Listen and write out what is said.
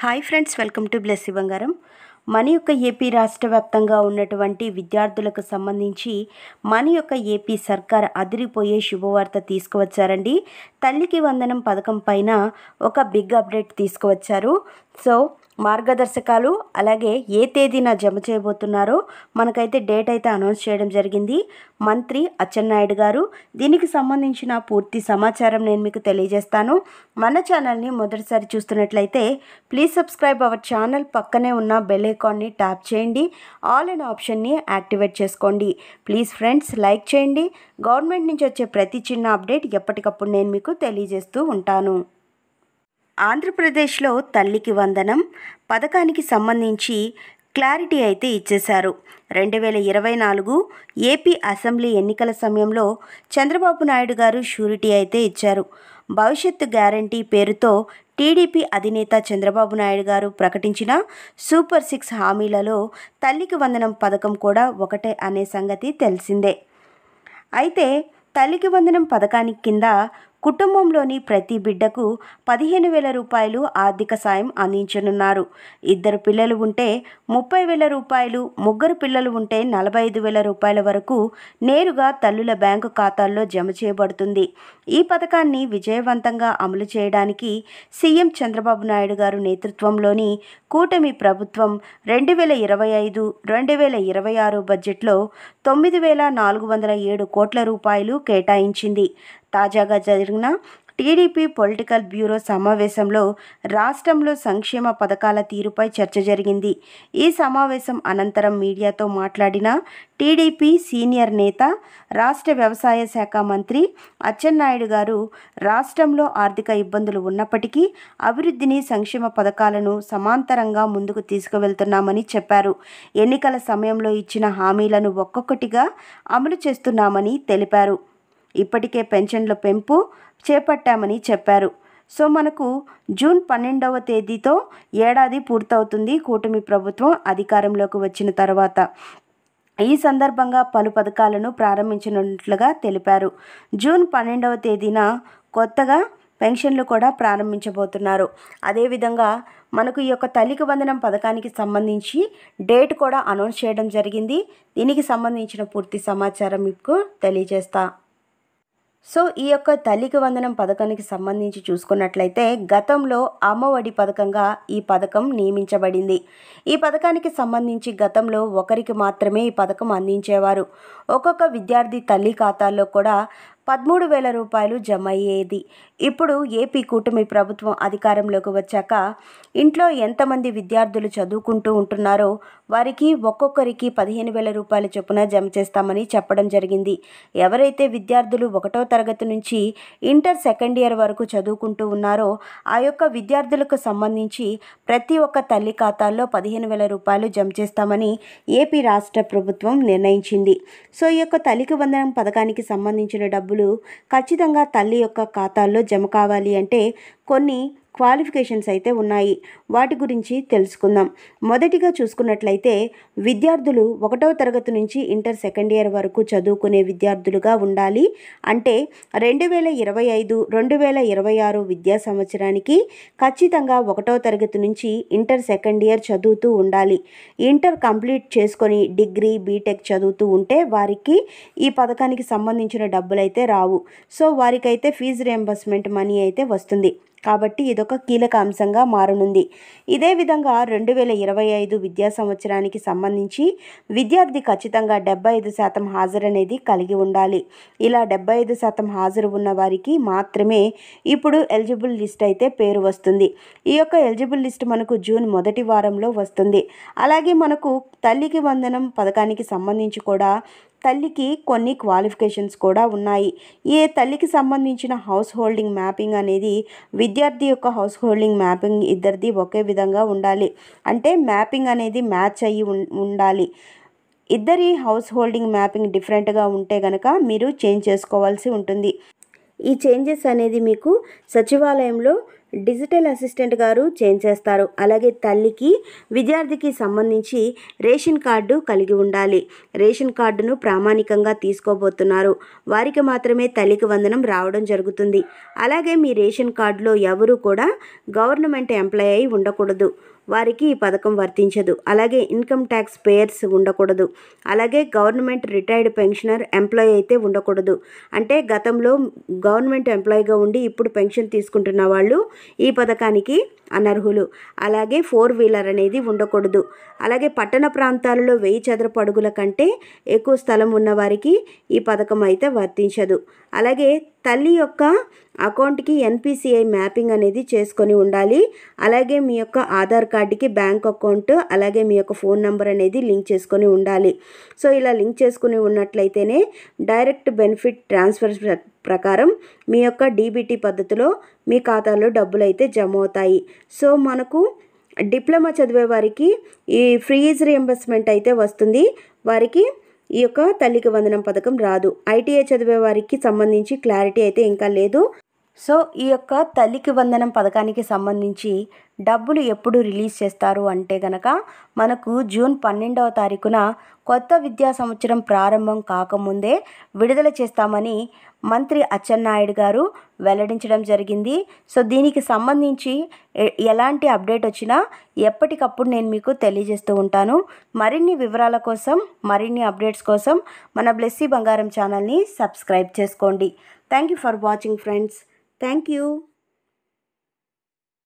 Hi friends, welcome to Blessy బంగారం. మన యొక్క ఏపీ రాష్ట్ర వ్యాప్తంగా ఉన్నటువంటి విద్యార్థులకు సంబంధించి మన యొక్క ఏపీ సర్కార్ అదిరిపోయే శుభవార్త తీసుకువచ్చారండి. తల్లికి వందనం పథకం పైన ఒక బిగ్ అప్డేట్ తీసుకువచ్చారు. సో మార్గదర్శకాలు అలాగే ఏ తేదీన జమ చేయబోతున్నారో మనకైతే డేట్ అయితే అనౌన్స్ చేయడం జరిగింది మంత్రి అచ్చెన్నాయుడు గారు. దీనికి సంబంధించిన పూర్తి సమాచారం నేను మీకు తెలియజేస్తాను. మన ఛానల్ని మొదటిసారి చూస్తున్నట్లయితే ప్లీజ్ సబ్స్క్రైబ్ అవర్ ఛానల్. పక్కనే ఉన్న బెల్ ఐకాన్ని ట్యాప్ చేయండి. ఆల్ అనే ఆప్షన్ని యాక్టివేట్ చేసుకోండి. ప్లీజ్ ఫ్రెండ్స్ లైక్ చేయండి. గవర్నమెంట్ నుంచి వచ్చే ప్రతి చిన్న అప్డేట్ ఎప్పటికప్పుడు నేను మీకు తెలియజేస్తూ ఉంటాను. ఆంధ్రప్రదేశ్లో తల్లికి వందనం పథకానికి సంబంధించి క్లారిటీ అయితే ఇచ్చేశారు. 2024 ఏపీ అసెంబ్లీ ఎన్నికల సమయంలో చంద్రబాబు నాయుడు గారు షూరిటీ అయితే ఇచ్చారు. భవిష్యత్తు గ్యారంటీ పేరుతో టీడీపీ అధినేత చంద్రబాబు నాయుడు గారు ప్రకటించిన సూపర్ 6 హామీలలో తల్లికి వందనం పథకం కూడా ఒకటే అనే సంగతి తెలిసిందే. అయితే తల్లికి వందనం పథకానికి కింద కుటుంబంలోని ప్రతి బిడ్డకు 15,000 రూపాయలు ఆర్థిక సాయం అందించనున్నారు. 2 పిల్లలు ఉంటే 30,000 రూపాయలు, 3 పిల్లలు ఉంటే 45,000 రూపాయల వరకు నేరుగా తల్లుల బ్యాంకు ఖాతాల్లో జమ చేయబడుతుంది. ఈ పథకాన్ని విజయవంతంగా అమలు చేయడానికి సీఎం చంద్రబాబు నాయుడు గారు నేతృత్వంలోని కూటమి ప్రభుత్వం 2025-2026 బడ్జెట్లో 9,407 కోట్ల రూపాయలు కేటాయించింది. తాజాగా జరిగిన టీడీపీ పొలిటికల్ బ్యూరో సమావేశంలో రాష్ట్రంలో సంక్షేమ పథకాల తీరుపై చర్చ జరిగింది. ఈ సమావేశం అనంతరం మీడియాతో మాట్లాడిన టీడీపీ సీనియర్ నేత, రాష్ట్ర వ్యవసాయ శాఖ మంత్రి అచ్చెన్నాయుడు గారు రాష్ట్రంలో ఆర్థిక ఇబ్బందులు ఉన్నప్పటికీ అభివృద్ధిని, సంక్షేమ పథకాలను సమాంతరంగా ముందుకు తీసుకువెళ్తున్నామని చెప్పారు. ఎన్నికల సమయంలో ఇచ్చిన హామీలను ఒక్కొక్కటిగా అమలు చేస్తున్నామని తెలిపారు. ఇప్పటికే పెన్షన్ల పెంపు చేపట్టామని చెప్పారు. సో మనకు జూన్ 12వ తేదీతో ఏడాది పూర్తవుతుంది కూటమి ప్రభుత్వం అధికారంలోకి వచ్చిన తర్వాత. ఈ సందర్భంగా పలు పథకాలను ప్రారంభించనున్నట్లుగా తెలిపారు. జూన్ 12వ తేదీన కొత్తగా పెన్షన్లు కూడా ప్రారంభించబోతున్నారు. అదేవిధంగా మనకు ఈ యొక్క తల్లికి వందనం పథకానికి సంబంధించి డేట్ కూడా అనౌన్స్ చేయడం జరిగింది. దీనికి సంబంధించిన పూర్తి సమాచారం మీకు తెలియజేస్తా. సో ఈ యొక్క తల్లికి వందనం పథకానికి సంబంధించి చూసుకున్నట్లయితే గతంలో అమ్మఒడి పథకంగా ఈ పథకం నియమించబడింది. ఈ పథకానికి సంబంధించి గతంలో ఒకరికి మాత్రమే ఈ పథకం అందించేవారు. ఒక్కొక్క విద్యార్థి తల్లి ఖాతాల్లో కూడా 13,000 రూపాయలు జమ అయ్యేది. ఇప్పుడు ఏపీ కూటమి ప్రభుత్వం అధికారంలోకి వచ్చాక ఇంట్లో ఎంతమంది విద్యార్థులు చదువుకుంటూ ఉంటున్నారో వారికి ఒక్కొక్కరికి 15,000 రూపాయల చొప్పున జమ చేస్తామని చెప్పడం జరిగింది. ఎవరైతే విద్యార్థులు 1వ తరగతి నుంచి ఇంటర్ సెకండ్ ఇయర్ వరకు చదువుకుంటూ ఉన్నారో ఆ యొక్క విద్యార్థులకు సంబంధించి ప్రతి ఒక్క తల్లి ఖాతాల్లో 15,000 రూపాయలు జమ చేస్తామని ఏపీ రాష్ట్ర ప్రభుత్వం నిర్ణయించింది. సో ఈ యొక్క తల్లికి వందనం పథకానికి సంబంధించిన డబ్బులు ఖచ్చితంగా తల్లి యొక్క ఖాతాల్లో జమ కావాలి అంటే కొన్ని క్వాలిఫికేషన్స్ అయితే ఉన్నాయి. వాటి గురించి తెలుసుకుందాం. మొదటిగా చూసుకున్నట్లయితే విద్యార్థులు 1వ తరగతి నుంచి ఇంటర్ సెకండ్ ఇయర్ వరకు చదువుకునే విద్యార్థులుగా ఉండాలి. అంటే 2025-2026 విద్యా సంవత్సరానికి ఖచ్చితంగా 1వ తరగతి నుంచి ఇంటర్ సెకండ్ ఇయర్ చదువుతూ ఉండాలి. ఇంటర్ కంప్లీట్ చేసుకొని డిగ్రీ, బీటెక్ చదువుతూ ఉంటే వారికి ఈ పథకానికి సంబంధించిన డబ్బులు అయితే రావు. సో వారికైతే ఫీజు రియంబర్స్మెంట్ మనీ అయితే వస్తుంది. కాబట్టి ఇదొక కీలక అంశంగా మారనుంది. ఇదే విధంగా 2025 విద్యా సంవత్సరానికి సంబంధించి విద్యార్థి ఖచ్చితంగా 75% హాజరు అనేది కలిగి ఉండాలి. ఇలా 75% హాజరు ఉన్న వారికి మాత్రమే ఇప్పుడు ఎలిజిబుల్ లిస్ట్ అయితే పేరు వస్తుంది. ఈ యొక్క ఎలిజిబుల్ లిస్ట్ మనకు జూన్ మొదటి వారంలో వస్తుంది. అలాగే మనకు తల్లికి వందనం పథకానికి సంబంధించి కూడా తల్లికి కొన్ని క్వాలిఫికేషన్స్ కూడా ఉన్నాయి. ఈ తల్లికి సంబంధించిన హౌస్ హోల్డింగ్ మ్యాపింగ్ అనేది విద్యార్థి యొక్క హౌస్ హోల్డింగ్ మ్యాపింగ్ ఇద్దరిది ఒకే విధంగా ఉండాలి. అంటే మ్యాపింగ్ అనేది మ్యాచ్ అయ్యి ఉండాలి. ఇద్దరి హౌస్ హోల్డింగ్ మ్యాపింగ్ డిఫరెంట్గా ఉంటే కనుక మీరు చేంజ్ చేసుకోవాల్సి ఉంటుంది. ఈ చేంజెస్ అనేది మీకు సచివాలయంలో డిజిటల్ అసిస్టెంట్ గారు చేంజ్ చేస్తారు. అలాగే తల్లికి విద్యార్థికి సంబంధించి రేషన్ కార్డు కలిగి ఉండాలి. రేషన్ కార్డును ప్రామాణికంగా తీసుకోబోతున్నారు. వారికి మాత్రమే తల్లికి వందనం రావడం జరుగుతుంది. అలాగే మీ రేషన్ కార్డులో ఎవరు కూడా గవర్నమెంట్ ఎంప్లాయ్ అయి ఉండకూడదు. వారికి ఈ పథకం వర్తించదు. అలాగే ఇన్కమ్ ట్యాక్స్ పేయర్స్ ఉండకూడదు. అలాగే గవర్నమెంట్ రిటైర్డ్ పెన్షనర్ ఎంప్లాయ్ అయితే ఉండకూడదు. అంటే గతంలో గవర్నమెంట్ ఎంప్లాయీగా ఉండి ఇప్పుడు పెన్షన్ తీసుకుంటున్న వాళ్ళు ఈ పథకానికి అనర్హులు. అలాగే 4 వీలర్ అనేది ఉండకూడదు. అలాగే పట్టణ ప్రాంతాలలో 1000 చదరపు అడుగుల కంటే ఎక్కువ స్థలం ఉన్న వారికి ఈ పథకం అయితే వర్తించదు. అలాగే తల్లి యొక్క అకౌంట్కి ఎన్పిసిఐ మ్యాపింగ్ అనేది చేసుకొని ఉండాలి. అలాగే మీ యొక్క ఆధార్ కార్డుకి బ్యాంక్ అకౌంట్ అలాగే మీ యొక్క ఫోన్ నెంబర్ అనేది లింక్ చేసుకొని ఉండాలి. సో ఇలా లింక్ చేసుకుని ఉన్నట్లయితేనే డైరెక్ట్ బెనిఫిట్ ట్రాన్స్ఫర్ ప్రకారం మీ యొక్క డీబీటీ పద్ధతిలో మీ ఖాతాలో డబ్బులు అయితే జమ అవుతాయి. సో మనకు డిప్లొమా చదివే వారికి ఈ ఫీజ్ రియంబర్స్మెంట్ అయితే వస్తుంది. వారికి ఈ యొక్క తల్లికి వందనం పథకం రాదు. ఐటీఐ చదివే వారికి సంబంధించి క్లారిటీ అయితే ఇంకా లేదు. సో ఈ యొక్క తల్లికి వందనం పథకానికి సంబంధించి డబ్బులు ఎప్పుడు రిలీజ్ చేస్తారు అంటే గనక మనకు జూన్ 12వ తారీఖున కొత్త విద్యా సంవత్సరం ప్రారంభం కాకముందే విడుదల చేస్తామని మంత్రి అచ్చెన్నాయుడు గారు వెల్లడించడం జరిగింది. సో దీనికి సంబంధించి ఎలాంటి అప్డేట్ వచ్చినా ఎప్పటికప్పుడు నేను మీకు తెలియజేస్తూ ఉంటాను. మరిన్ని వివరాల కోసం మరిన్ని అప్డేట్స్ కోసం మన బ్లెస్సీ బంగారం ఛానల్ని సబ్స్క్రైబ్ చేసుకోండి. Thank you for watching friends. Thank you.